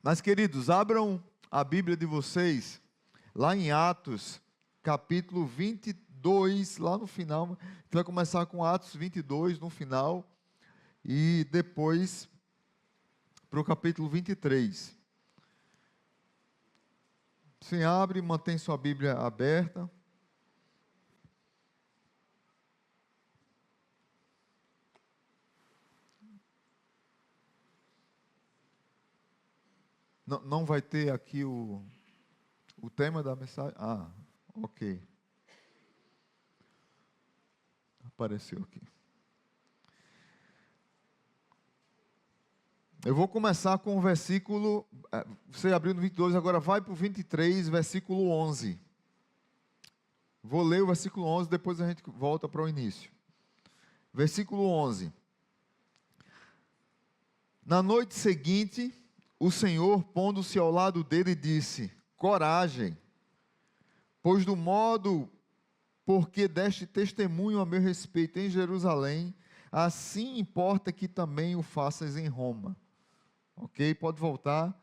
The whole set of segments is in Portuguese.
Mas, queridos, abram a Bíblia de vocês, lá em Atos, capítulo 22, lá no final. A gente vai começar com Atos 22, no final, e depois para o capítulo 23. Você abre, mantém sua Bíblia aberta. Não vai ter aqui o tema da mensagem? Ah, ok. Apareceu aqui. Eu vou começar com o versículo, você abriu no 22, agora vai para o 23, versículo 11. Vou ler o versículo 11, depois a gente volta para o início. Versículo 11. Na noite seguinte, o Senhor, pondo-se ao lado dele, disse: coragem, pois do modo porque deste testemunho a meu respeito em Jerusalém, assim importa que também o faças em Roma. Ok? Pode voltar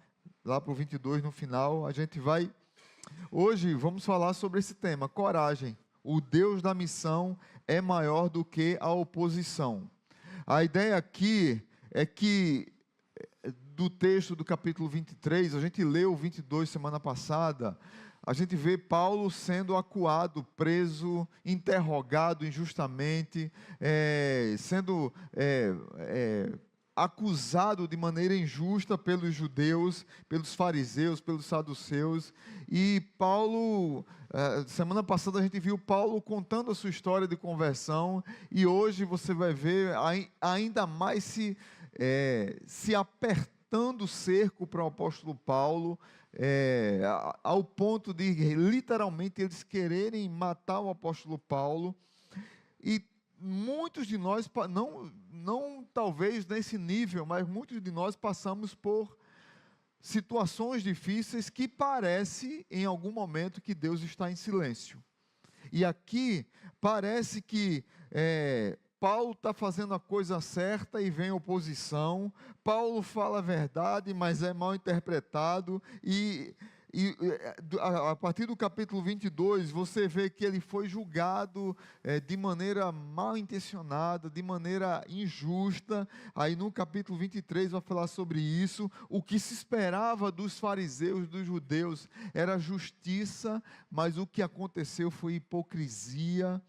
lá para o 22 no final. A gente vai... Hoje vamos falar sobre esse tema, coragem. O Deus da missão é maior do que a oposição. A ideia aqui é que do texto do capítulo 23, a gente leu o 22 semana passada, a gente vê Paulo sendo acuado, preso, interrogado injustamente, sendo acusado de maneira injusta pelos judeus, pelos fariseus, pelos saduceus. E Paulo, semana passada a gente viu Paulo contando a sua história de conversão, e hoje você vai ver ainda mais se apertando o cerco para o apóstolo Paulo, ao ponto de literalmente eles quererem matar o apóstolo Paulo. E muitos de nós, não talvez nesse nível, mas muitos de nós passamos por situações difíceis que parece em algum momento que Deus está em silêncio. E aqui parece que Paulo está fazendo a coisa certa e vem oposição. Paulo fala a verdade, mas é mal interpretado. E a partir do capítulo 22, você vê que ele foi julgado de maneira mal intencionada, de maneira injusta. Aí no capítulo 23 vai falar sobre isso. O que se esperava dos fariseus, dos judeus, era justiça, mas o que aconteceu foi hipocrisia,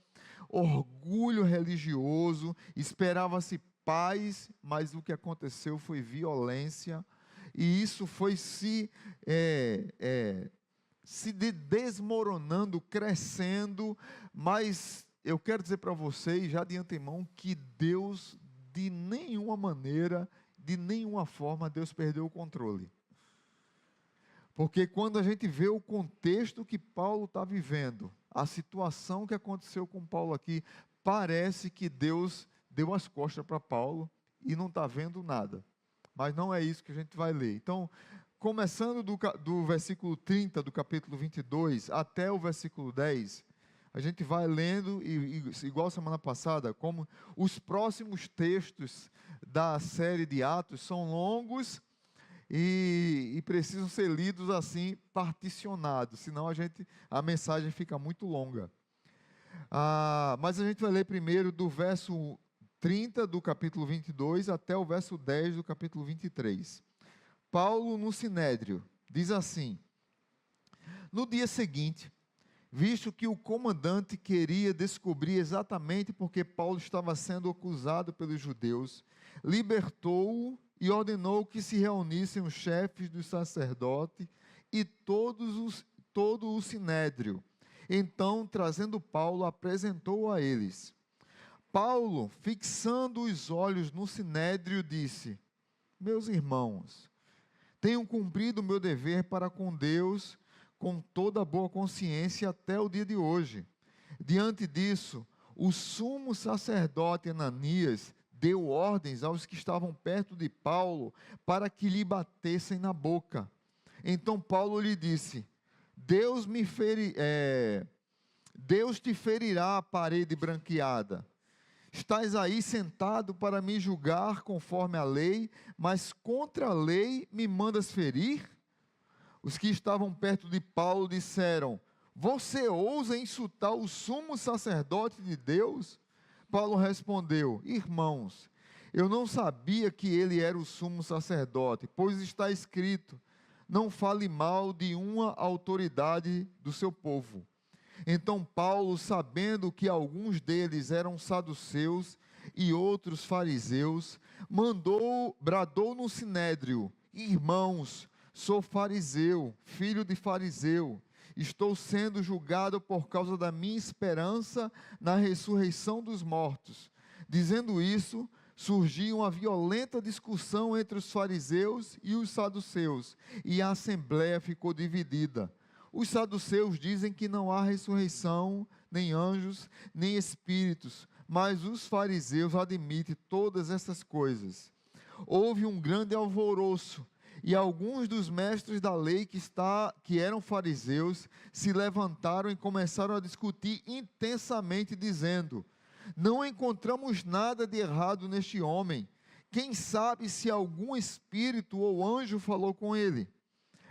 orgulho religioso. Esperava-se paz, mas o que aconteceu foi violência. E isso foi se desmoronando, crescendo. Mas eu quero dizer para vocês, já de antemão, que Deus, de nenhuma maneira, de nenhuma forma, Deus perdeu o controle. Porque quando a gente vê o contexto que Paulo está vivendo, a situação que aconteceu com Paulo aqui, parece que Deus deu as costas para Paulo e não está vendo nada. Mas não é isso que a gente vai ler. Então, começando do versículo 30 do capítulo 22 até o versículo 10, a gente vai lendo, igual semana passada, como os próximos textos da série de Atos são longos e precisam ser lidos assim, particionados, senão a mensagem fica muito longa. Mas a gente vai ler primeiro do verso 30 do capítulo 22 até o verso 10 do capítulo 23. Paulo no Sinédrio diz assim: no dia seguinte, visto que o comandante queria descobrir exatamente porque Paulo estava sendo acusado pelos judeus, libertou-o e ordenou que se reunissem os chefes dos sacerdotes e todo o Sinédrio. Então, trazendo Paulo, apresentou a eles. Paulo, fixando os olhos no Sinédrio, disse: meus irmãos, tenho cumprido o meu dever para com Deus com toda a boa consciência até o dia de hoje. Diante disso, o sumo sacerdote Ananias deu ordens aos que estavam perto de Paulo para que lhe batessem na boca. Então Paulo lhe disse: Deus te ferirá a parede branqueada. Estás aí sentado para me julgar conforme a lei, mas contra a lei me mandas ferir? Os que estavam perto de Paulo disseram: você ousa insultar o sumo sacerdote de Deus? Paulo respondeu: irmãos, eu não sabia que ele era o sumo sacerdote, pois está escrito: não fale mal de uma autoridade do seu povo. Então Paulo, sabendo que alguns deles eram saduceus e outros fariseus, bradou no sinédrio: irmãos, sou fariseu, filho de fariseu. Estou sendo julgado por causa da minha esperança na ressurreição dos mortos. Dizendo isso, surgiu uma violenta discussão entre os fariseus e os saduceus, e a assembleia ficou dividida. Os saduceus dizem que não há ressurreição, nem anjos, nem espíritos, mas os fariseus admitem todas essas coisas. Houve um grande alvoroço, e alguns dos mestres da lei que eram fariseus se levantaram e começaram a discutir intensamente, dizendo: não encontramos nada de errado neste homem. Quem sabe se algum espírito ou anjo falou com ele?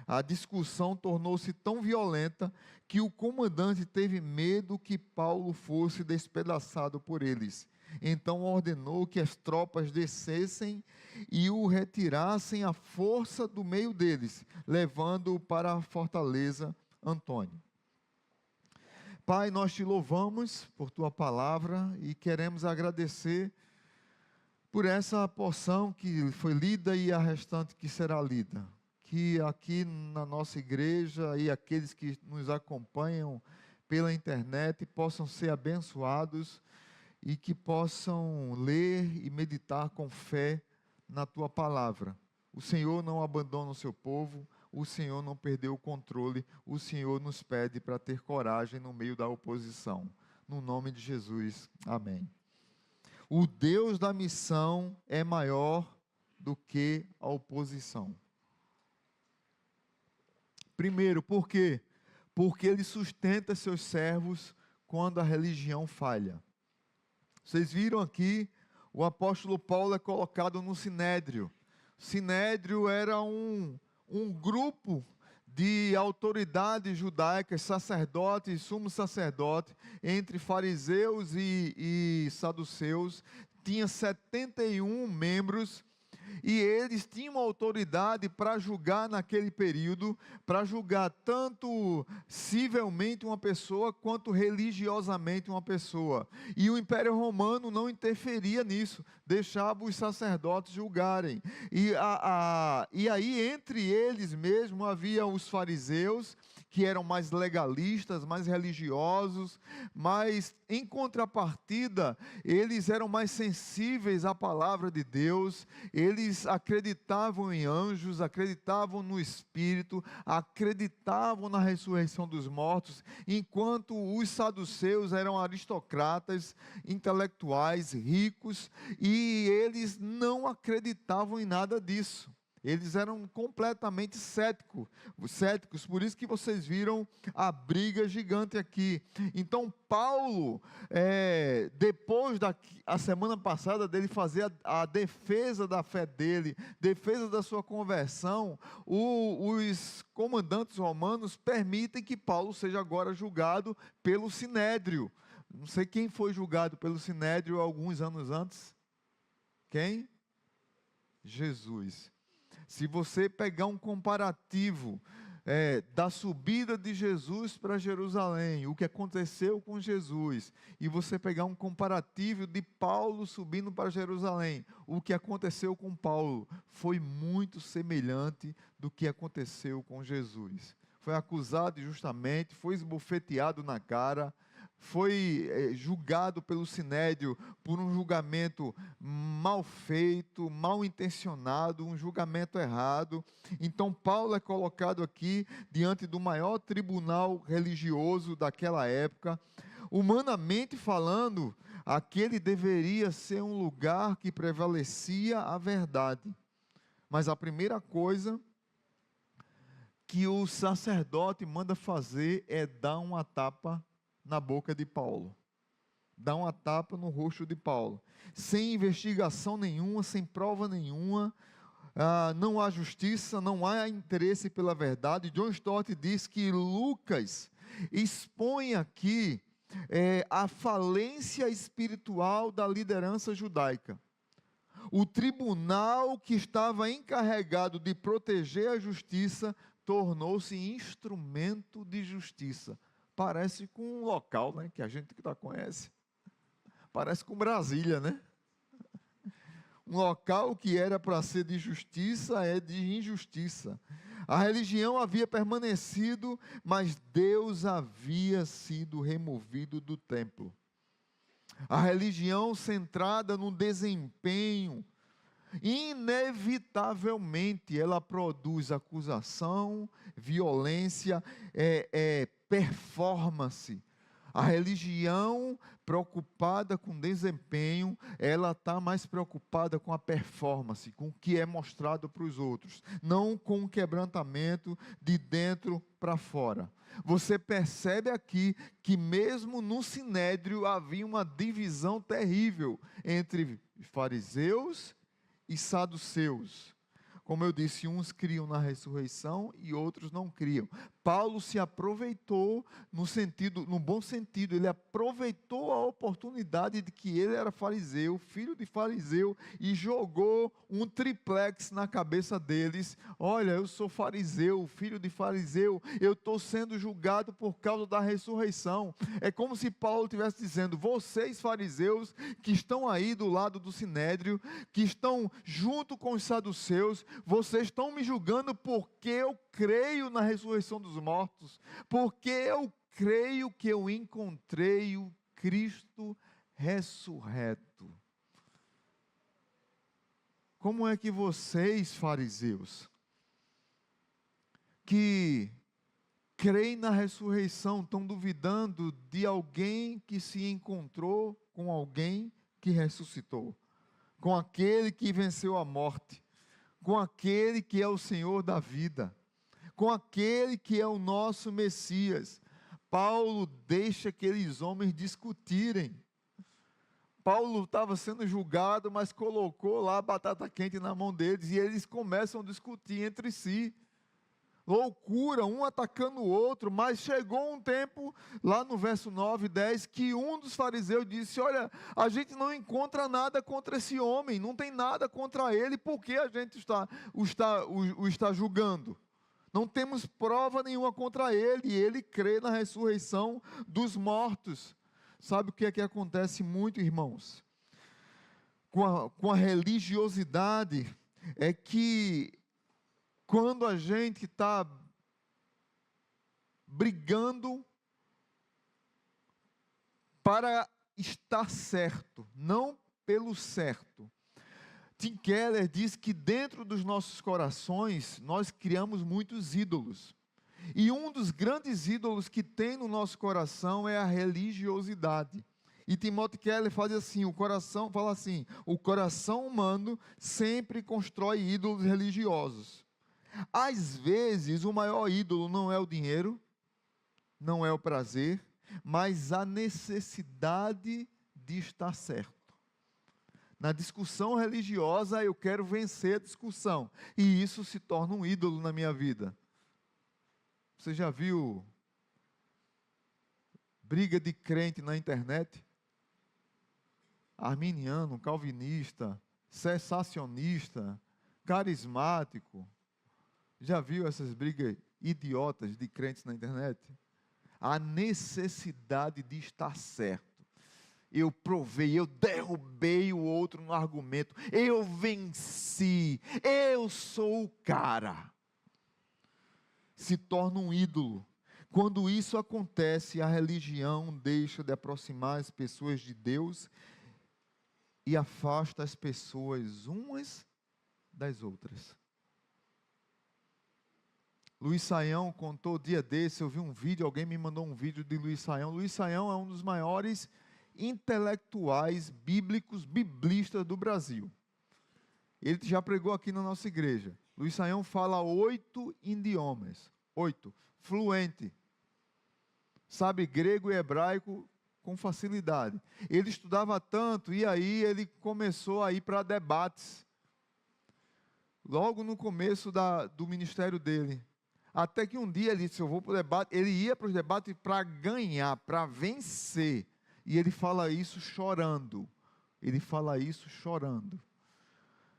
A discussão tornou-se tão violenta que o comandante teve medo que Paulo fosse despedaçado por eles. Então ordenou que as tropas descessem e o retirassem à força do meio deles, levando-o para a fortaleza Antônio. Pai, nós te louvamos por tua palavra e queremos agradecer por essa porção que foi lida e a restante que será lida. Que aqui na nossa igreja e aqueles que nos acompanham pela internet possam ser abençoados e que possam ler e meditar com fé na tua palavra. O Senhor não abandona o seu povo, o Senhor não perdeu o controle, o Senhor nos pede para ter coragem no meio da oposição. No nome de Jesus, amém. O Deus da missão é maior do que a oposição. Primeiro, por quê? Porque Ele sustenta seus servos quando a religião falha. Vocês viram aqui, o apóstolo Paulo é colocado no sinédrio. O sinédrio era um grupo de autoridades judaicas, sacerdotes, sumo sacerdote, entre fariseus e saduceus. Tinha 71 membros. E eles tinham autoridade para julgar naquele período, para julgar tanto civilmente uma pessoa, quanto religiosamente uma pessoa. E o Império Romano não interferia nisso, deixava os sacerdotes julgarem. E aí, entre eles mesmo, havia os fariseus, que eram mais legalistas, mais religiosos, mas em contrapartida, eles eram mais sensíveis à palavra de Deus, eles acreditavam em anjos, acreditavam no Espírito, acreditavam na ressurreição dos mortos, enquanto os saduceus eram aristocratas, intelectuais, ricos, e eles não acreditavam em nada disso. Eles eram completamente céticos, por isso que vocês viram a briga gigante aqui. Então Paulo, depois a semana passada dele fazer a defesa da fé dele, defesa da sua conversão, os comandantes romanos permitem que Paulo seja agora julgado pelo sinédrio. Não sei quem foi julgado pelo sinédrio alguns anos antes. Quem? Jesus. Se você pegar um comparativo da subida de Jesus para Jerusalém, o que aconteceu com Jesus, e você pegar um comparativo de Paulo subindo para Jerusalém, o que aconteceu com Paulo foi muito semelhante do que aconteceu com Jesus. Foi acusado injustamente, foi esbofeteado na cara, foi julgado pelo sinédrio por um julgamento mal feito, mal intencionado, um julgamento errado. Então Paulo é colocado aqui diante do maior tribunal religioso daquela época. Humanamente falando, aquele deveria ser um lugar que prevalecia a verdade. Mas a primeira coisa que o sacerdote manda fazer é dar uma tapa na boca de Paulo. dá uma tapa no rosto de Paulo. Sem investigação nenhuma, sem prova nenhuma, não há justiça, não há interesse pela verdade. John Stott diz que Lucas expõe aqui a falência espiritual da liderança judaica. O tribunal que estava encarregado de proteger a justiça tornou-se instrumento de justiça. Parece com um local, né, que a gente conhece. Parece com Brasília, né? Um local que era para ser de justiça é de injustiça. A religião havia permanecido, mas Deus havia sido removido do templo. A religião centrada no desempenho, inevitavelmente ela produz acusação, violência, performance. A religião preocupada com desempenho, ela está mais preocupada com a performance, com o que é mostrado para os outros, não com o quebrantamento de dentro para fora. Você percebe aqui que mesmo no Sinédrio havia uma divisão terrível entre fariseus e saduceus. Como eu disse, uns criam na ressurreição e outros não criam. Paulo se aproveitou no bom sentido, ele aproveitou a oportunidade de que ele era fariseu, filho de fariseu, e jogou um triplex na cabeça deles. Olha, eu sou fariseu, filho de fariseu, eu estou sendo julgado por causa da ressurreição. É como se Paulo estivesse dizendo: vocês fariseus que estão aí do lado do Sinédrio, que estão junto com os saduceus, vocês estão me julgando porque eu creio na ressurreição dos mortos, porque eu creio que eu encontrei o Cristo ressurreto. Como é que vocês, fariseus, que creem na ressurreição, estão duvidando de alguém que se encontrou com alguém que ressuscitou, com aquele que venceu a morte, com aquele que é o Senhor da vida, com aquele que é o nosso Messias? Paulo deixa aqueles homens discutirem. Paulo estava sendo julgado, mas colocou lá a batata quente na mão deles, e eles começam a discutir entre si. Loucura, um atacando o outro. Mas chegou um tempo, lá no verso 9 e 10, que um dos fariseus disse: olha, a gente não encontra nada contra esse homem, não tem nada contra ele, por que a gente o está julgando? Não temos prova nenhuma contra ele, e ele crê na ressurreição dos mortos. Sabe o que é que acontece muito, irmãos? Com a religiosidade, é que quando a gente está brigando para estar certo, não pelo certo. Tim Keller diz que dentro dos nossos corações, nós criamos muitos ídolos. E um dos grandes ídolos que tem no nosso coração é a religiosidade. E Timothy Keller fala assim, o coração humano sempre constrói ídolos religiosos. Às vezes, o maior ídolo não é o dinheiro, não é o prazer, mas a necessidade de estar certo. Na discussão religiosa, eu quero vencer a discussão, e isso se torna um ídolo na minha vida. Você já viu briga de crente na internet? Arminiano, calvinista, cessacionista, carismático. Já viu essas brigas idiotas de crentes na internet? A necessidade de estar certo. Eu provei, eu derrubei o outro no argumento, eu venci, eu sou o cara. Se torna um ídolo. Quando isso acontece, a religião deixa de aproximar as pessoas de Deus e afasta as pessoas umas das outras. Luiz Saião contou dia desse, eu vi um vídeo, alguém me mandou um vídeo de Luiz Saião. Luiz Saião é um dos maiores intelectuais bíblicos, biblistas do Brasil. Ele já pregou aqui na nossa igreja. Luiz Saião fala 8 idiomas, 8, fluente. Sabe grego e hebraico com facilidade. Ele estudava tanto, e aí ele começou a ir para debates. Logo no começo do ministério dele. Até que um dia ele disse, eu vou para o debate. Ele ia para os debates para ganhar, para vencer. E ele fala isso chorando. Ele fala isso chorando.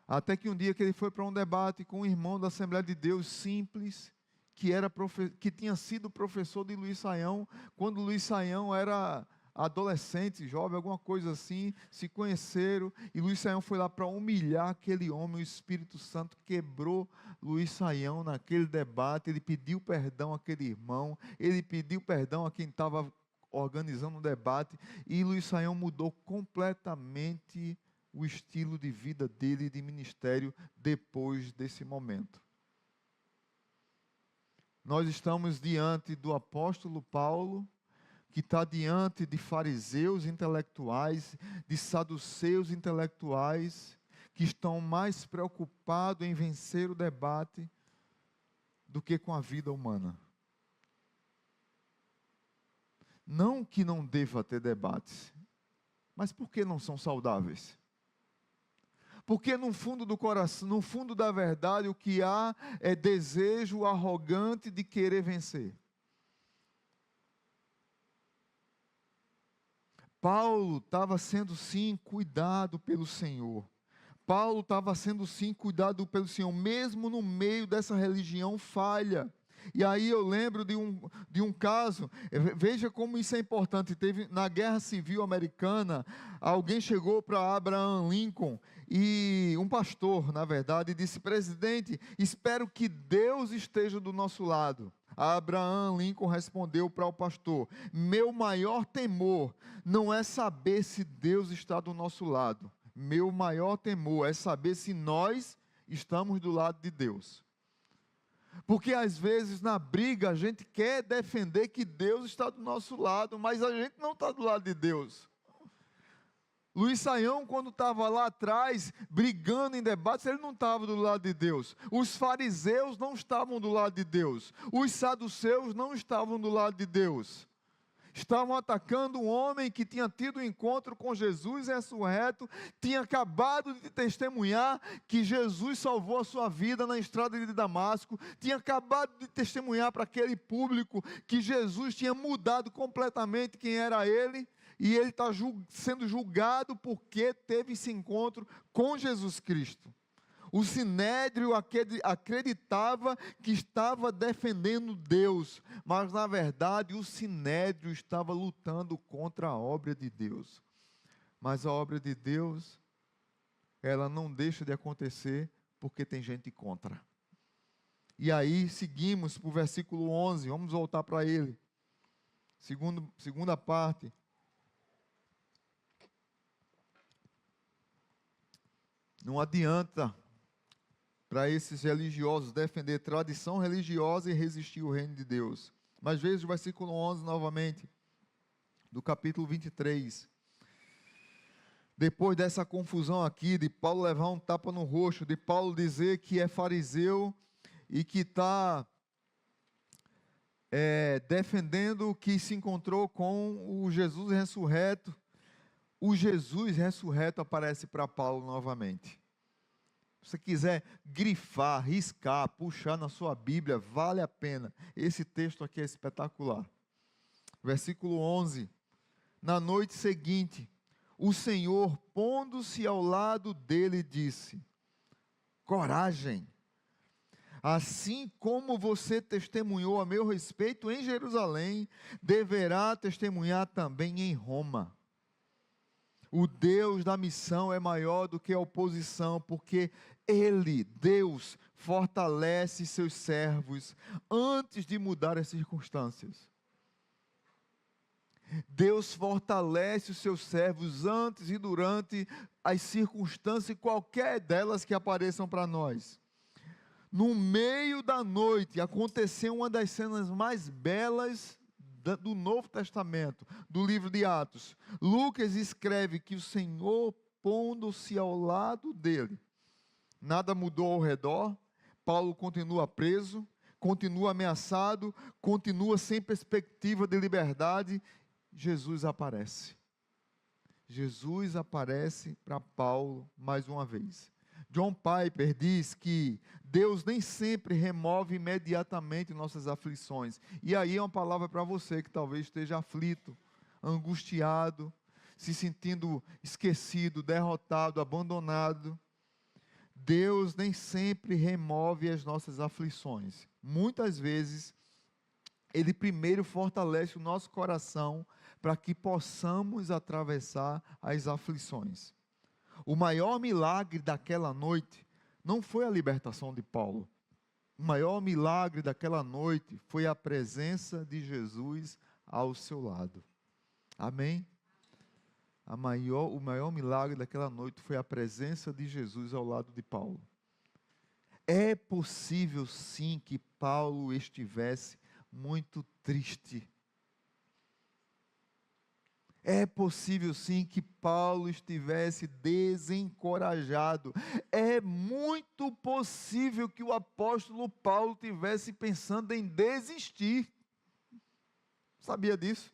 Até que um dia que ele foi para um debate com um irmão da Assembleia de Deus, simples, que tinha sido professor de Luiz Saião, quando Luiz Saião era adolescente, jovem, alguma coisa assim, se conheceram, e Luiz Saião foi lá para humilhar aquele homem. O Espírito Santo quebrou Luiz Saião naquele debate. Ele pediu perdão àquele irmão, ele pediu perdão a quem estava organizando o debate, e Luiz Saião mudou completamente o estilo de vida dele, de ministério, depois desse momento. Nós estamos diante do apóstolo Paulo, que está diante de fariseus intelectuais, de saduceus intelectuais, que estão mais preocupados em vencer o debate do que com a vida humana. Não que não deva ter debates, mas por que não são saudáveis? Porque no fundo do coração, no fundo da verdade, o que há é desejo arrogante de querer vencer. Paulo estava sendo sim cuidado pelo Senhor. Paulo estava sendo sim cuidado pelo Senhor, mesmo no meio dessa religião falha. E aí eu lembro de um caso, veja como isso é importante. Teve na Guerra Civil Americana, alguém chegou para Abraham Lincoln, e um pastor, na verdade, disse: presidente, espero que Deus esteja do nosso lado. Abraham Lincoln respondeu para o pastor: meu maior temor não é saber se Deus está do nosso lado. Meu maior temor é saber se nós estamos do lado de Deus. Porque às vezes na briga a gente quer defender que Deus está do nosso lado, mas a gente não está do lado de Deus. Luiz Saião, quando estava lá atrás, brigando em debates, ele não estava do lado de Deus. Os fariseus não estavam do lado de Deus. Os saduceus não estavam do lado de Deus. Estavam atacando um homem que tinha tido um encontro com Jesus ressurreto, tinha acabado de testemunhar que Jesus salvou a sua vida na estrada de Damasco, tinha acabado de testemunhar para aquele público que Jesus tinha mudado completamente quem era ele, e ele está sendo julgado porque teve esse encontro com Jesus Cristo. O Sinédrio acreditava que estava defendendo Deus, mas na verdade o Sinédrio estava lutando contra a obra de Deus. Mas a obra de Deus, ela não deixa de acontecer porque tem gente contra. E aí seguimos para o versículo 11, vamos voltar para ele. Segunda parte. Não adianta para esses religiosos defender tradição religiosa e resistir ao reino de Deus. Mas veja o versículo 11 novamente, do capítulo 23. Depois dessa confusão aqui, de Paulo levar um tapa no rosto, de Paulo dizer que é fariseu e que está defendendo que se encontrou com o Jesus ressurreto. O Jesus ressurreto aparece para Paulo novamente. Se você quiser grifar, riscar, puxar na sua Bíblia, vale a pena. Esse texto aqui é espetacular. Versículo 11. Na noite seguinte, o Senhor, pondo-se ao lado dele, disse: coragem, assim como você testemunhou a meu respeito em Jerusalém, deverá testemunhar também em Roma. O Deus da missão é maior do que a oposição, porque Ele, Deus, fortalece seus servos antes de mudar as circunstâncias. Deus fortalece os seus servos antes e durante as circunstâncias, qualquer delas que apareçam para nós. No meio da noite, aconteceu uma das cenas mais belas do Novo Testamento, do livro de Atos. Lucas escreve que o Senhor, pondo-se ao lado dele, nada mudou ao redor. Paulo continua preso, continua ameaçado, continua sem perspectiva de liberdade, Jesus aparece. Jesus aparece para Paulo mais uma vez. John Piper diz que Deus nem sempre remove imediatamente nossas aflições. E aí é uma palavra para você que talvez esteja aflito, angustiado, se sentindo esquecido, derrotado, abandonado. Deus nem sempre remove as nossas aflições. Muitas vezes, Ele primeiro fortalece o nosso coração para que possamos atravessar as aflições. O maior milagre daquela noite não foi a libertação de Paulo. O maior milagre daquela noite foi a presença de Jesus ao seu lado. Amém? O maior milagre daquela noite foi a presença de Jesus ao lado de Paulo. É possível sim que Paulo estivesse muito triste. É possível sim que Paulo estivesse desencorajado. É muito possível que o apóstolo Paulo estivesse pensando em desistir. Sabia disso?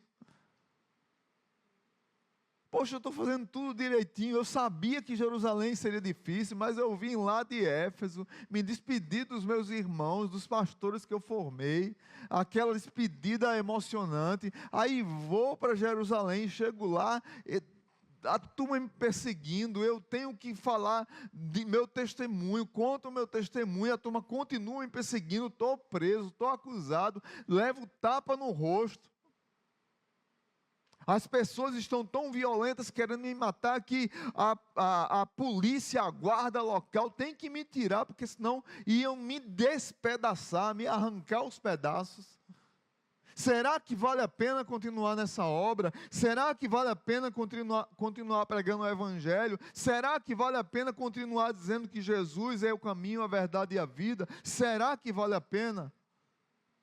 Poxa, eu estou fazendo tudo direitinho, eu sabia que Jerusalém seria difícil, mas eu vim lá de Éfeso, me despedi dos meus irmãos, dos pastores que eu formei, aquela despedida emocionante, aí vou para Jerusalém, chego lá, a turma me perseguindo, eu tenho que falar de meu testemunho, conto o meu testemunho, a turma continua me perseguindo, estou preso, estou acusado, levo tapa no rosto. As pessoas estão tão violentas querendo me matar que a polícia, a guarda local tem que me tirar, porque senão iam me despedaçar, me arrancar os pedaços. Será que vale a pena continuar nessa obra? Será que vale a pena continuar pregando o Evangelho? Será que vale a pena continuar dizendo que Jesus é o caminho, a verdade e a vida? Será que vale a pena?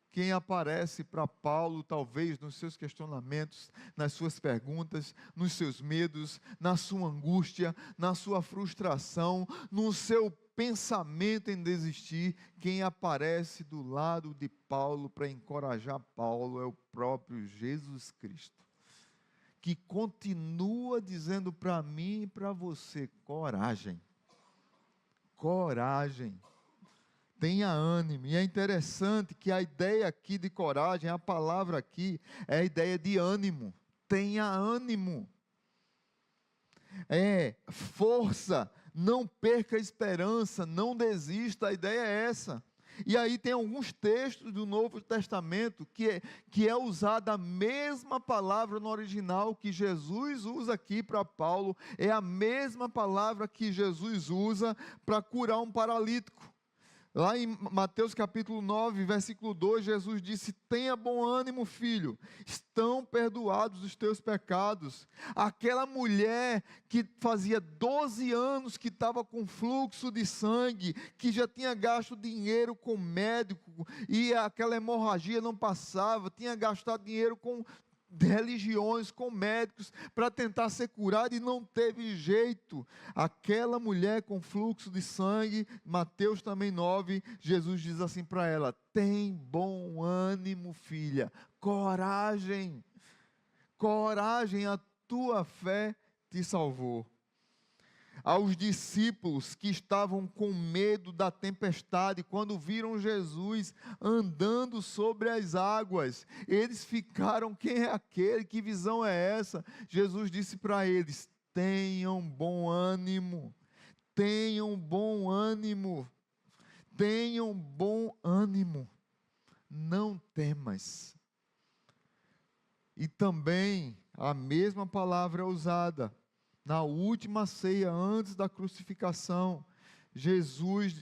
Quem aparece para Paulo, talvez nos seus questionamentos, nas suas perguntas, nos seus medos, na sua angústia, na sua frustração, no seu pensamento em desistir, quem aparece do lado de Paulo para encorajar Paulo é o próprio Jesus Cristo, que continua dizendo para mim e para você: coragem, coragem. Tenha ânimo. E é interessante que a ideia aqui de coragem, a palavra aqui, é a ideia de ânimo. Tenha ânimo. É força, não perca a esperança, não desista, a ideia é essa. E aí tem alguns textos do Novo Testamento que é usada a mesma palavra no original que Jesus usa aqui para Paulo, é a mesma palavra que Jesus usa para curar um paralítico. Lá em Mateus capítulo 9, versículo 2, Jesus disse: tenha bom ânimo, filho, estão perdoados os teus pecados. Aquela mulher que fazia 12 anos que estava com fluxo de sangue, que já tinha gasto dinheiro com médico, e aquela hemorragia não passava, tinha gastado dinheiro com religiões, com médicos, para tentar ser curada e não teve jeito. Aquela mulher com fluxo de sangue, Mateus também 9, Jesus diz assim para ela: tem bom ânimo, filha, coragem, coragem, a tua fé te salvou. Aos discípulos que estavam com medo da tempestade, quando viram Jesus andando sobre as águas, eles ficaram: quem é aquele? Que visão é essa? Jesus disse para eles: tenham bom ânimo, tenham bom ânimo, tenham bom ânimo, não temas. E também a mesma palavra é usada na última ceia, antes da crucificação. Jesus,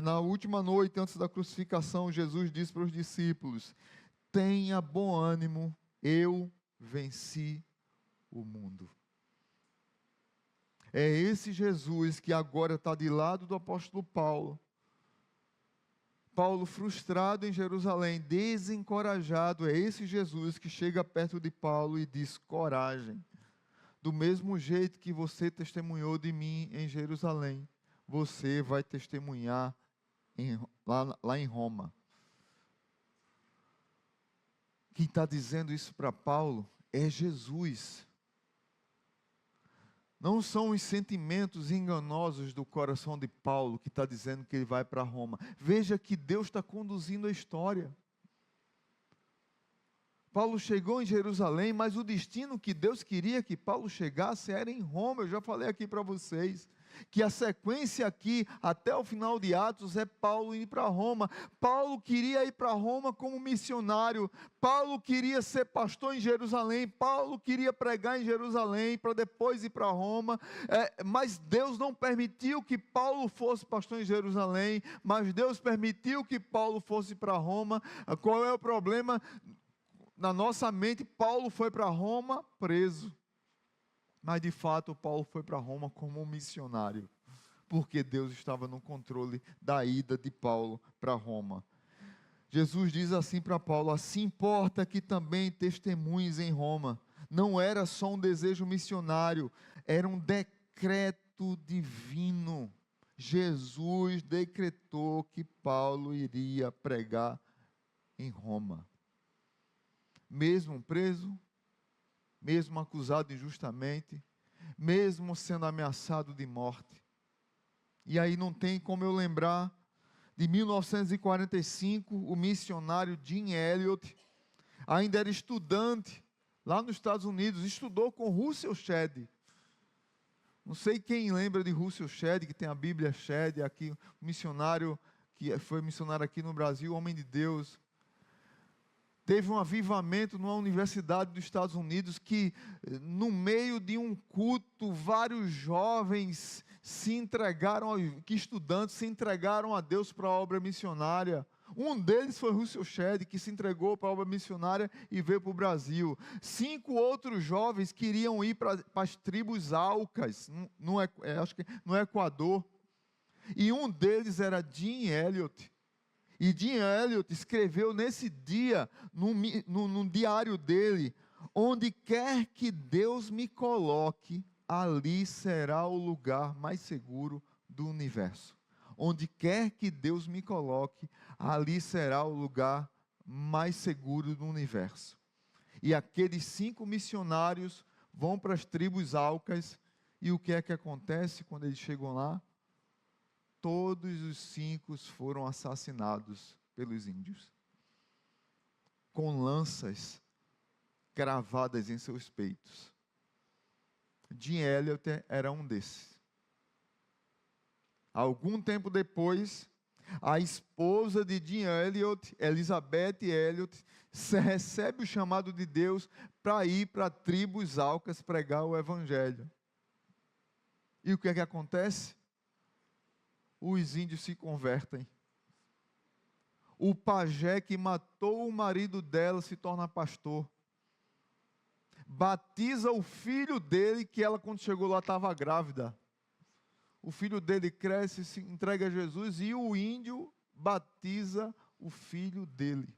na última noite antes da crucificação, Jesus disse para os discípulos: tenha bom ânimo, eu venci o mundo. É esse Jesus que agora está de lado do apóstolo Paulo. Paulo frustrado em Jerusalém, desencorajado, é esse Jesus que chega perto de Paulo e diz: coragem. Do mesmo jeito que você testemunhou de mim em Jerusalém, você vai testemunhar lá em Roma. Quem está dizendo isso para Paulo é Jesus. Não são os sentimentos enganosos do coração de Paulo que está dizendo que ele vai para Roma. Veja que Deus está conduzindo a história. Paulo chegou em Jerusalém, mas o destino que Deus queria que Paulo chegasse era em Roma. Eu já falei aqui para vocês que a sequência aqui, até o final de Atos, é Paulo ir para Roma. Paulo queria ir para Roma como missionário. Paulo queria ser pastor em Jerusalém. Paulo queria pregar em Jerusalém para depois ir para Roma. Mas Deus não permitiu que Paulo fosse pastor em Jerusalém. Mas Deus permitiu que Paulo fosse para Roma. Qual é o problema? Na nossa mente, Paulo foi para Roma preso. Mas de fato, Paulo foi para Roma como um missionário, porque Deus estava no controle da ida de Paulo para Roma. Jesus diz assim para Paulo: assim importa que também testemunhes em Roma. Não era só um desejo missionário, era um decreto divino. Jesus decretou que Paulo iria pregar em Roma. Mesmo preso, mesmo acusado injustamente, mesmo sendo ameaçado de morte. E aí não tem como eu lembrar de 1945, o missionário Jim Elliot, ainda era estudante lá nos Estados Unidos, estudou com Russell Shedd. Não sei quem lembra de Russell Shedd, que tem a Bíblia Shedd, aqui, um missionário que foi missionário aqui no Brasil, homem de Deus. Teve um avivamento numa universidade dos Estados Unidos que, no meio de um culto, vários jovens se entregaram, que estudantes se entregaram a Deus para a obra missionária. Um deles foi Russell Shedd, que se entregou para a obra missionária e veio para o Brasil. 5 outros jovens queriam ir para as tribos Aucas, acho que no Equador. E um deles era Jim Elliot. E Jim Elliot escreveu nesse dia, no diário dele: onde quer que Deus me coloque, ali será o lugar mais seguro do universo. Onde quer que Deus me coloque, ali será o lugar mais seguro do universo. E aqueles 5 missionários vão para as tribos Aucas, e o que é que acontece quando eles chegam lá? Todos os 5 foram assassinados pelos índios, com lanças cravadas em seus peitos. Jim Elliot era um desses. Algum tempo depois, a esposa de Jim Elliot, Elizabeth Elliot, recebe o chamado de Deus para ir para tribos Aucas pregar o Evangelho. E o que é que acontece? Os índios se convertem. O pajé que matou o marido dela se torna pastor. Batiza o filho dele, que ela, quando chegou lá, estava grávida. O filho dele cresce, se entrega a Jesus, e o índio batiza o filho dele.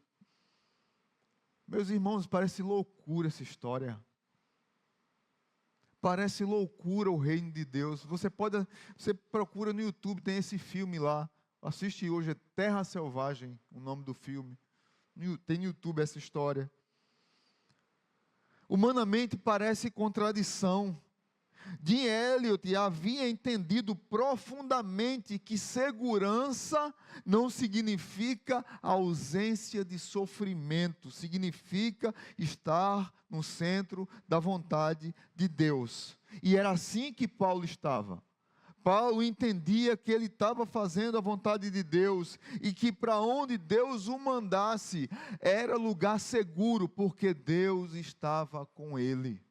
Meus irmãos, parece loucura essa história. Parece loucura o reino de Deus. Você procura no YouTube, tem esse filme lá. Assiste hoje, é Terra Selvagem, o nome do filme. Tem no YouTube essa história. Humanamente parece contradição. Jim Elliot havia entendido profundamente que segurança não significa ausência de sofrimento, significa estar no centro da vontade de Deus. E era assim que Paulo estava. Paulo entendia que ele estava fazendo a vontade de Deus e que para onde Deus o mandasse era lugar seguro, porque Deus estava com ele.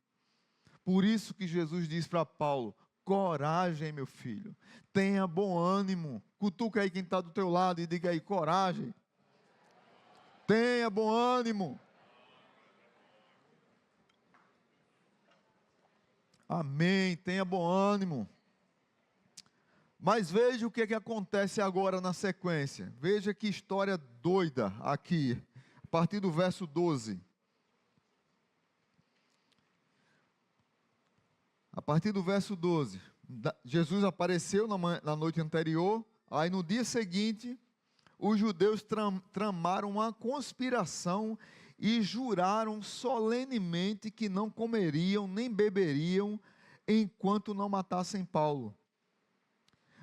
Por isso que Jesus diz para Paulo: coragem, meu filho, tenha bom ânimo. Cutuca aí quem está do teu lado e diga aí: coragem, tenha bom ânimo. Amém, tenha bom ânimo. Mas veja o que acontece agora na sequência. Veja que história doida aqui, a partir do verso 12. A partir do verso 12, Jesus apareceu na noite anterior, aí no dia seguinte, os judeus tramaram uma conspiração e juraram solenemente que não comeriam nem beberiam enquanto não matassem Paulo.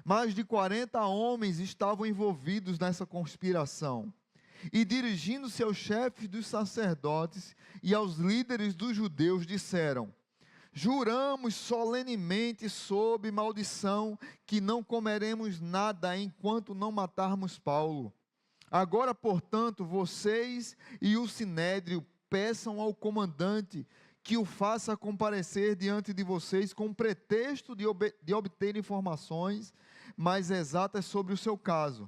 Mais de 40 homens estavam envolvidos nessa conspiração. E dirigindo-se aos chefes dos sacerdotes e aos líderes dos judeus, disseram: juramos solenemente sob maldição que não comeremos nada enquanto não matarmos Paulo. Agora, portanto, vocês e o sinédrio peçam ao comandante que o faça comparecer diante de vocês com pretexto de obter informações mais exatas sobre o seu caso.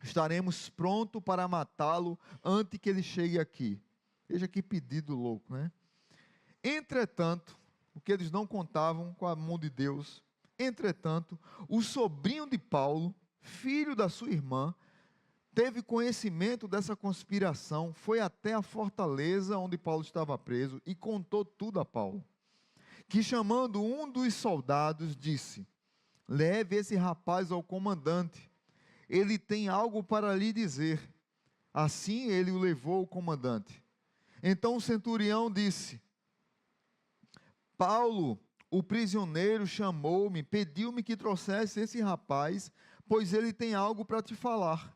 Estaremos prontos para matá-lo antes que ele chegue aqui. Veja que pedido louco, né? Entretanto, o que eles não contavam com a mão de Deus, entretanto, o sobrinho de Paulo, filho da sua irmã, teve conhecimento dessa conspiração, foi até a fortaleza onde Paulo estava preso e contou tudo a Paulo, que chamando um dos soldados, disse: leve esse rapaz ao comandante, ele tem algo para lhe dizer. Assim ele o levou ao comandante. Então o centurião disse: Paulo, o prisioneiro, chamou-me, pediu-me que trouxesse esse rapaz, pois ele tem algo para te falar.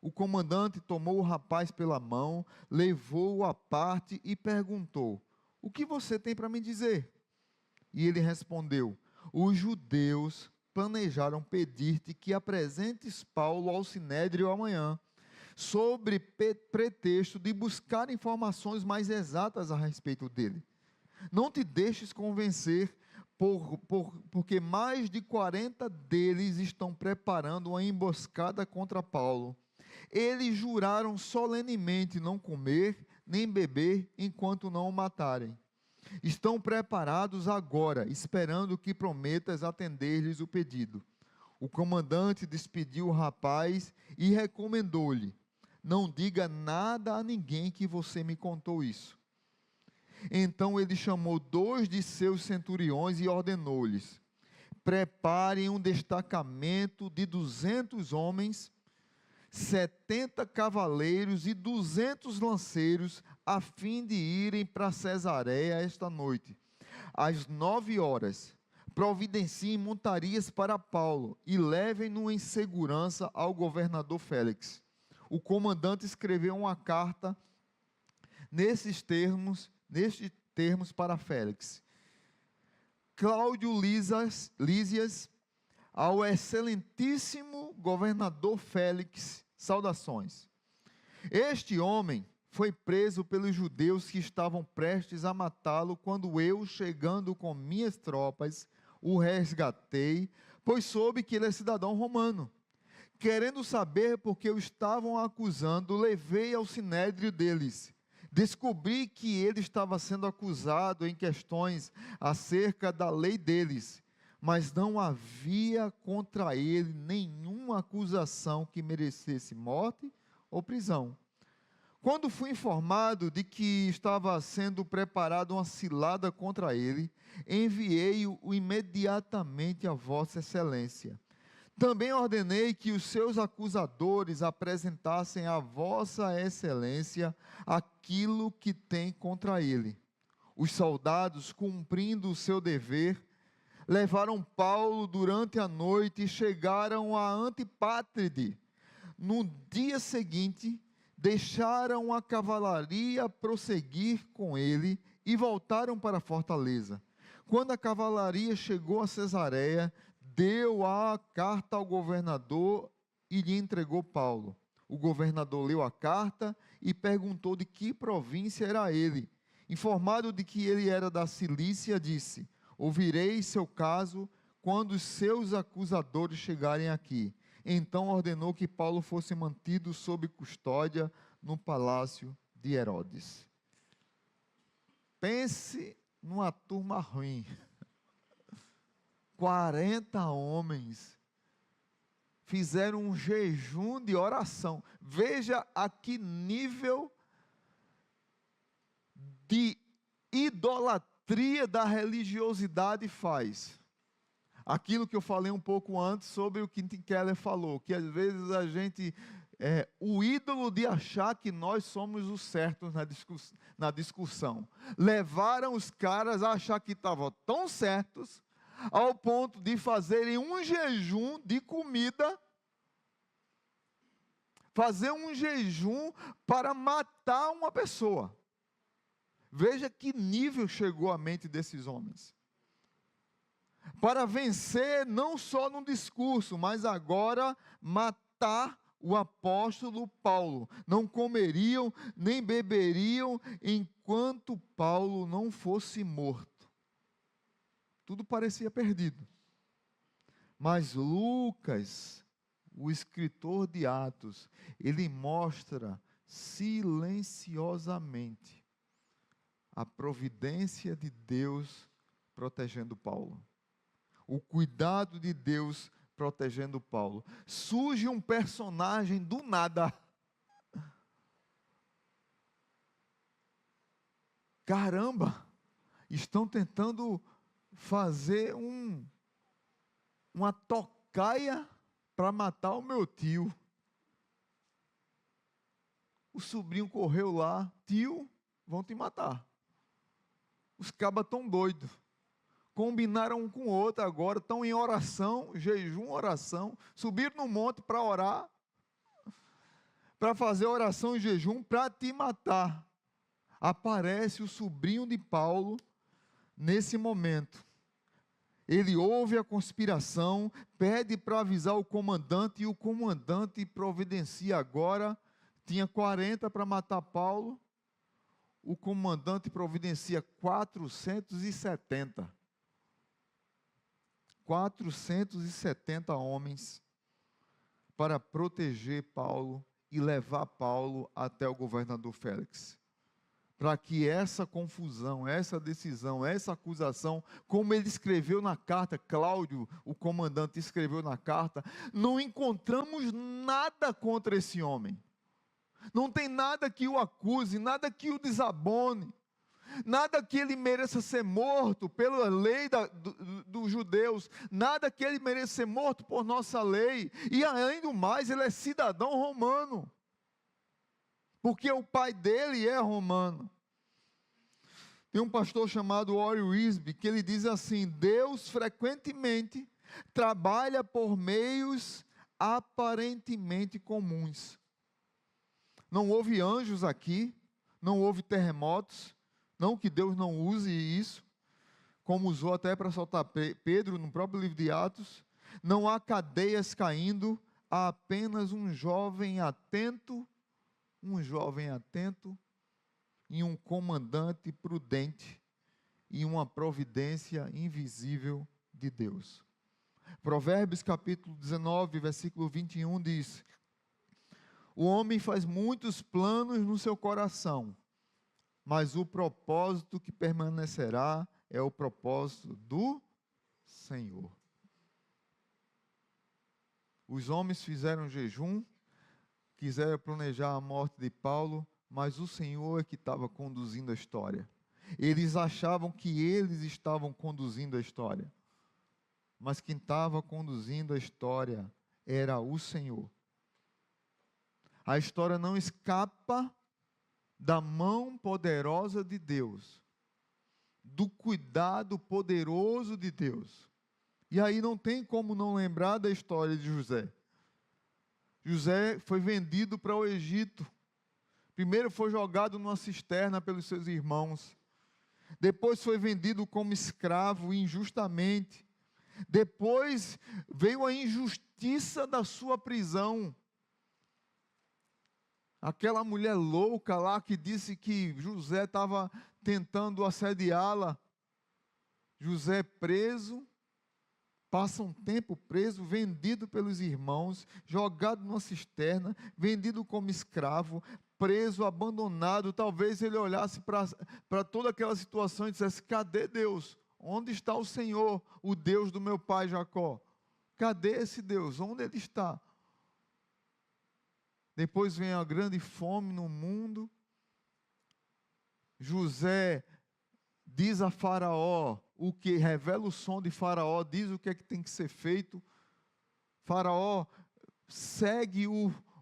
O comandante tomou o rapaz pela mão, levou-o à parte e perguntou: o que você tem para me dizer? E ele respondeu: os judeus planejaram pedir-te que apresentes Paulo ao sinédrio amanhã, sobre pretexto de buscar informações mais exatas a respeito dele. Não te deixes convencer, porque mais de 40 deles estão preparando uma emboscada contra Paulo. Eles juraram solenemente não comer nem beber enquanto não o matarem. Estão preparados agora, esperando que prometas atender-lhes o pedido. O comandante despediu o rapaz e recomendou-lhe: não diga nada a ninguém que você me contou isso. Então ele chamou 2 de seus centuriões e ordenou-lhes: preparem um destacamento de 200 homens, 70 cavaleiros e 200 lanceiros, a fim de irem para Cesareia esta noite, às 9 horas. Providenciem montarias para Paulo e levem-no em segurança ao governador Félix. O comandante escreveu uma carta nestes termos para Félix. Cláudio Lísias, ao excelentíssimo governador Félix, saudações. Este homem foi preso pelos judeus que estavam prestes a matá-lo, quando eu, chegando com minhas tropas, o resgatei, pois soube que ele é cidadão romano. Querendo saber por que o estavam acusando, levei ao sinédrio deles. Descobri que ele estava sendo acusado em questões acerca da lei deles, mas não havia contra ele nenhuma acusação que merecesse morte ou prisão. Quando fui informado de que estava sendo preparada uma cilada contra ele, enviei-o imediatamente a Vossa Excelência. Também ordenei que os seus acusadores apresentassem a Vossa Excelência aquilo que tem contra ele. Os soldados, cumprindo o seu dever, levaram Paulo durante a noite e chegaram a Antipátride. No dia seguinte, deixaram a cavalaria prosseguir com ele e voltaram para a fortaleza. Quando a cavalaria chegou a Cesareia, deu a carta ao governador e lhe entregou Paulo. O governador leu a carta e perguntou de que província era ele. Informado de que ele era da Cilícia, disse: ouvirei seu caso quando os seus acusadores chegarem aqui. Então ordenou que Paulo fosse mantido sob custódia no palácio de Herodes. Pense numa turma ruim. 40 homens fizeram um jejum de oração. Veja a que nível de idolatria da religiosidade faz. Aquilo que eu falei um pouco antes sobre o que Tim Keller falou, que às vezes a gente o ídolo de achar que nós somos os certos na discussão. Levaram os caras a achar que estavam tão certos, ao ponto de fazerem um jejum de comida, fazer um jejum para matar uma pessoa. Veja que nível chegou a mente desses homens. Para vencer não só no discurso, mas agora matar o apóstolo Paulo. Não comeriam nem beberiam enquanto Paulo não fosse morto. Tudo parecia perdido. Mas Lucas, o escritor de Atos, ele mostra silenciosamente a providência de Deus protegendo Paulo. O cuidado de Deus protegendo Paulo. Surge um personagem do nada. Caramba, estão tentando fazer uma tocaia para matar o meu tio. O sobrinho correu lá, tio, vão te matar. Os cabas estão doidos. Combinaram um com o outro agora, estão em oração, jejum, oração. Subiram no monte para orar, para fazer oração e jejum, para te matar. Aparece o sobrinho de Paulo nesse momento. Ele ouve a conspiração, pede para avisar o comandante, e o comandante providencia agora. Tinha 40 para matar Paulo, o comandante providencia 470. 470 homens para proteger Paulo e levar Paulo até o governador Félix. Para que essa confusão, essa decisão, essa acusação, como ele escreveu na carta, Cláudio, o comandante, escreveu na carta, não encontramos nada contra esse homem. Não tem nada que o acuse, nada que o desabone, nada que ele mereça ser morto pela lei dos judeus, nada que ele mereça ser morto por nossa lei, e ainda mais, ele é cidadão romano, porque o pai dele é romano. Tem um pastor chamado Warren Wiersbe, que ele diz assim: Deus frequentemente trabalha por meios aparentemente comuns. Não houve anjos aqui, não houve terremotos, não que Deus não use isso, como usou até para soltar Pedro no próprio livro de Atos. Não há cadeias caindo, há apenas um jovem atento e um comandante prudente e uma providência invisível de Deus. Provérbios capítulo 19, versículo 21 diz: o homem faz muitos planos no seu coração, mas o propósito que permanecerá é o propósito do Senhor. Os homens fizeram jejum, quiseram planejar a morte de Paulo, mas o Senhor é que estava conduzindo a história. Eles achavam que eles estavam conduzindo a história, mas quem estava conduzindo a história era o Senhor. A história não escapa da mão poderosa de Deus, do cuidado poderoso de Deus. E aí não tem como não lembrar da história de José. José foi vendido para o Egito. Primeiro foi jogado numa cisterna pelos seus irmãos. Depois foi vendido como escravo injustamente. Depois veio a injustiça da sua prisão. Aquela mulher louca lá que disse que José estava tentando assediá-la. José preso, passa um tempo preso, vendido pelos irmãos, jogado numa cisterna, vendido como escravo, preso, abandonado. Talvez ele olhasse para toda aquela situação e dissesse: cadê Deus? Onde está o Senhor, o Deus do meu pai Jacó? Cadê esse Deus? Onde ele está? Depois vem a grande fome no mundo. José diz a Faraó, o que revela o som de Faraó, diz o que é que tem que ser feito. Faraó segue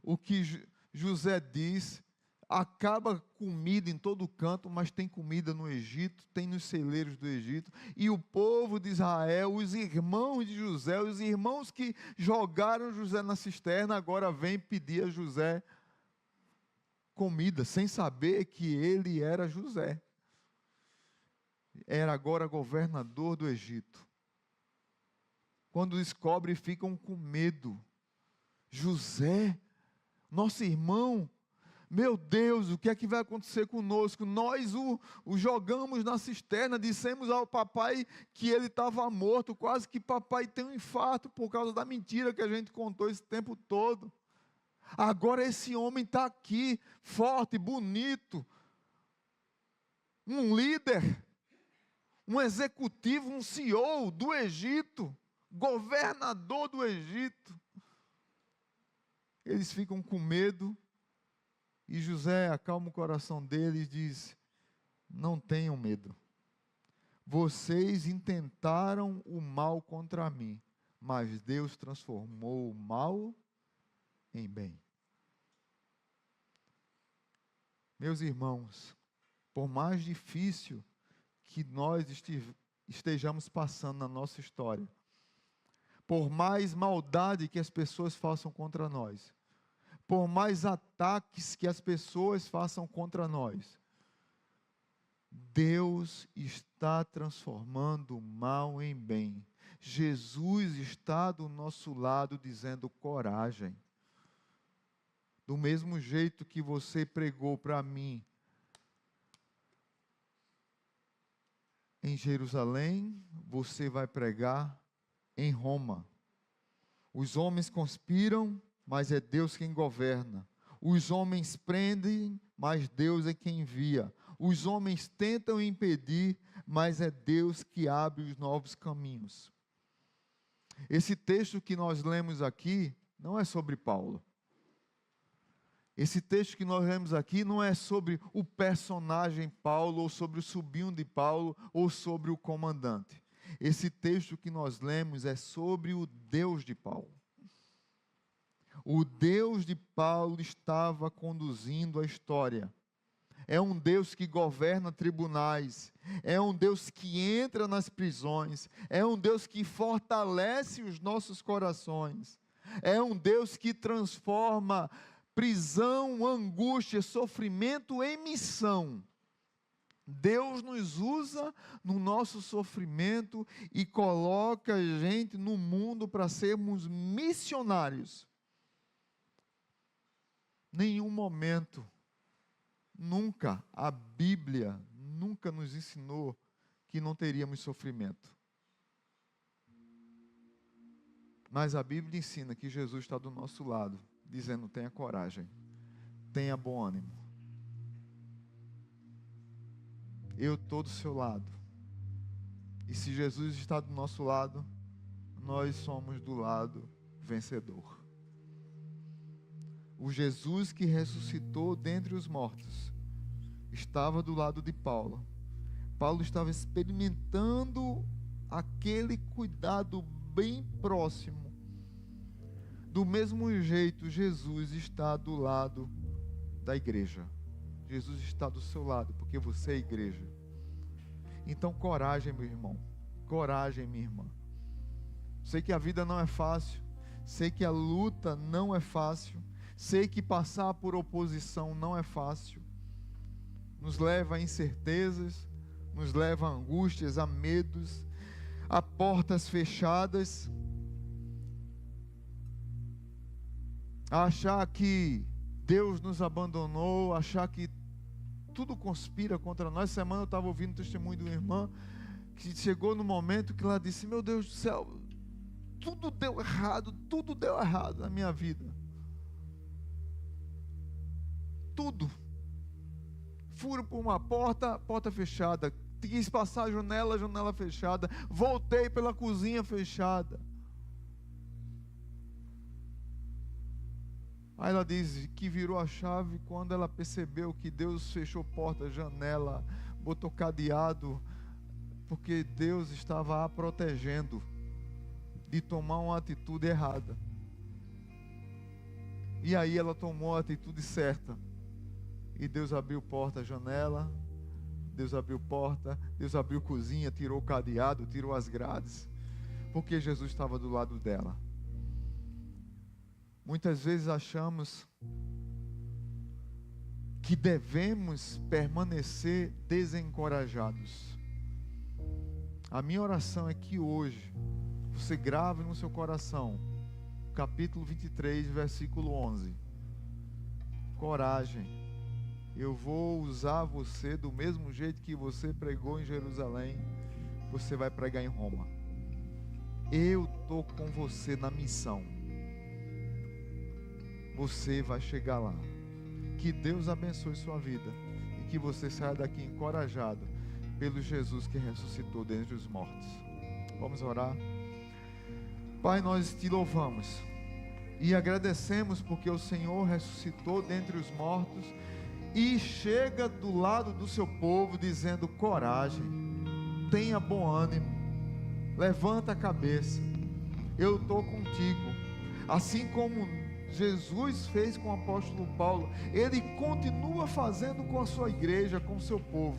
o que José diz, acaba comida em todo canto, mas tem comida no Egito, tem nos celeiros do Egito, e o povo de Israel, os irmãos de José, os irmãos que jogaram José na cisterna, agora vêm pedir a José comida, sem saber que ele era José. Era agora governador do Egito. Quando descobre, ficam com medo. José, nosso irmão, meu Deus, o que é que vai acontecer conosco? Nós o jogamos na cisterna, dissemos ao papai que ele estava morto, quase que papai tem um infarto por causa da mentira que a gente contou esse tempo todo. Agora esse homem está aqui, forte, bonito, um líder, um executivo, um CEO do Egito, governador do Egito. Eles ficam com medo e José acalma o coração deles e diz: não tenham medo. Vocês intentaram o mal contra mim, mas Deus transformou o mal em bem. Meus irmãos, por mais difícil que nós estejamos passando na nossa história, por mais maldade que as pessoas façam contra nós, por mais ataques que as pessoas façam contra nós, Deus está transformando o mal em bem. Jesus está do nosso lado dizendo: coragem. Do mesmo jeito que você pregou para mim em Jerusalém, você vai pregar em Roma. Os homens conspiram, mas é Deus quem governa. Os homens prendem, mas Deus é quem envia. Os homens tentam impedir, mas é Deus que abre os novos caminhos. Esse texto que nós lemos aqui não é sobre Paulo. Esse texto que nós lemos aqui não é sobre o personagem Paulo, ou sobre o sobrinho de Paulo, ou sobre o comandante. Esse texto que nós lemos é sobre o Deus de Paulo. O Deus de Paulo estava conduzindo a história. É um Deus que governa tribunais, é um Deus que entra nas prisões, é um Deus que fortalece os nossos corações, é um Deus que transforma prisão, angústia, sofrimento em missão. Deus nos usa no nosso sofrimento e coloca a gente no mundo para sermos missionários. Nenhum momento, nunca, a Bíblia nunca nos ensinou que não teríamos sofrimento. Mas a Bíblia ensina que Jesus está do nosso lado, dizendo: tenha coragem, tenha bom ânimo. Eu estou do seu lado. E se Jesus está do nosso lado, nós somos do lado vencedor. O Jesus que ressuscitou dentre os mortos estava do lado de Paulo. Paulo estava experimentando aquele cuidado bem próximo. Do mesmo jeito, Jesus está do lado da igreja. Jesus está do seu lado, porque você é igreja. Então, coragem, meu irmão. Coragem, minha irmã. Sei que a vida não é fácil. Sei que a luta não é fácil. Sei que passar por oposição não é fácil. Nos leva a incertezas, nos leva a angústias, a medos, a portas fechadas, a achar que Deus nos abandonou, achar que tudo conspira contra nós. Essa semana eu estava ouvindo o testemunho de uma irmã que chegou no momento que ela disse: meu Deus do céu, tudo deu errado na minha vida. Tudo. Furo por uma porta, porta fechada. Quis passar a janela, janela fechada. Voltei pela cozinha fechada. Aí ela diz que virou a chave quando ela percebeu que Deus fechou porta, janela, botou cadeado, porque Deus estava a protegendo de tomar uma atitude errada. E aí ela tomou a atitude certa. E Deus abriu porta, janela. Deus abriu porta. Deus abriu cozinha, tirou o cadeado, tirou as grades. Porque Jesus estava do lado dela. Muitas vezes achamos que devemos permanecer desencorajados. A minha oração é que hoje você grave no seu coração capítulo 23, versículo 11. Coragem. Eu vou usar você do mesmo jeito que você pregou em Jerusalém, você vai pregar em Roma. Eu estou com você na missão. Você vai chegar lá. Que Deus abençoe sua vida e que você saia daqui encorajado pelo Jesus que ressuscitou dentre os mortos. Vamos orar? Pai, nós te louvamos e agradecemos porque o Senhor ressuscitou dentre os mortos e chega do lado do seu povo dizendo: coragem, tenha bom ânimo, levanta a cabeça, eu estou contigo. Assim como Jesus fez com o apóstolo Paulo, Ele continua fazendo com a sua igreja, com o seu povo.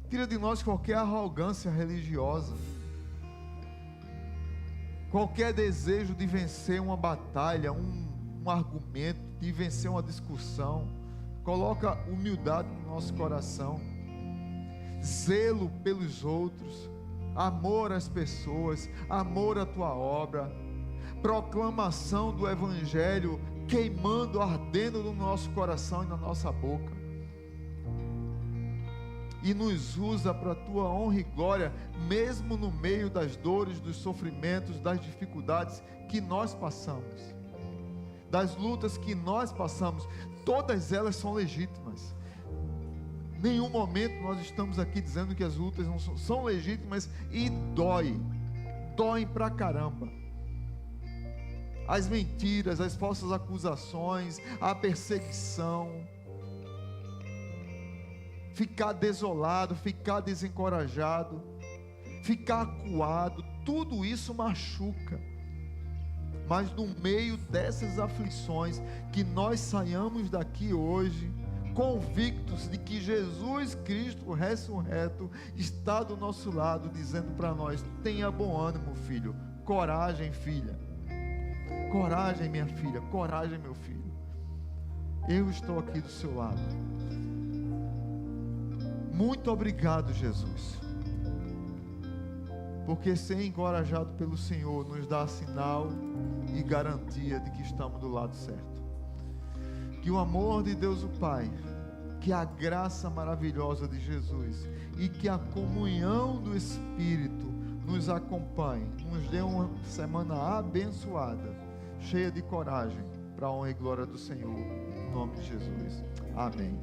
Tira de nós qualquer arrogância religiosa, qualquer desejo de vencer uma batalha, um argumento, de vencer uma discussão. Coloca humildade no nosso coração, zelo pelos outros, amor às pessoas, amor à tua obra, proclamação do Evangelho queimando, ardendo no nosso coração e na nossa boca. E nos usa para a tua honra e glória, mesmo no meio das dores, dos sofrimentos, das dificuldades que nós passamos, das lutas que nós passamos. Todas elas são legítimas. Nenhum momento nós estamos aqui dizendo que as lutas não são legítimas, e doem pra caramba. As mentiras, as falsas acusações, a perseguição, ficar desolado, ficar desencorajado, ficar acuado, tudo isso machuca. Mas no meio dessas aflições, que nós saiamos daqui hoje convictos de que Jesus Cristo ressurreto está do nosso lado, dizendo para nós: tenha bom ânimo, filho, coragem, filha, coragem, minha filha, coragem, meu filho, eu estou aqui do seu lado. Muito obrigado, Jesus, porque ser encorajado pelo Senhor nos dá sinal e garantia de que estamos do lado certo. Que o amor de Deus o Pai, que a graça maravilhosa de Jesus e que a comunhão do Espírito nos acompanhe, nos dê uma semana abençoada, cheia de coragem, para a honra e glória do Senhor, em nome de Jesus, amém.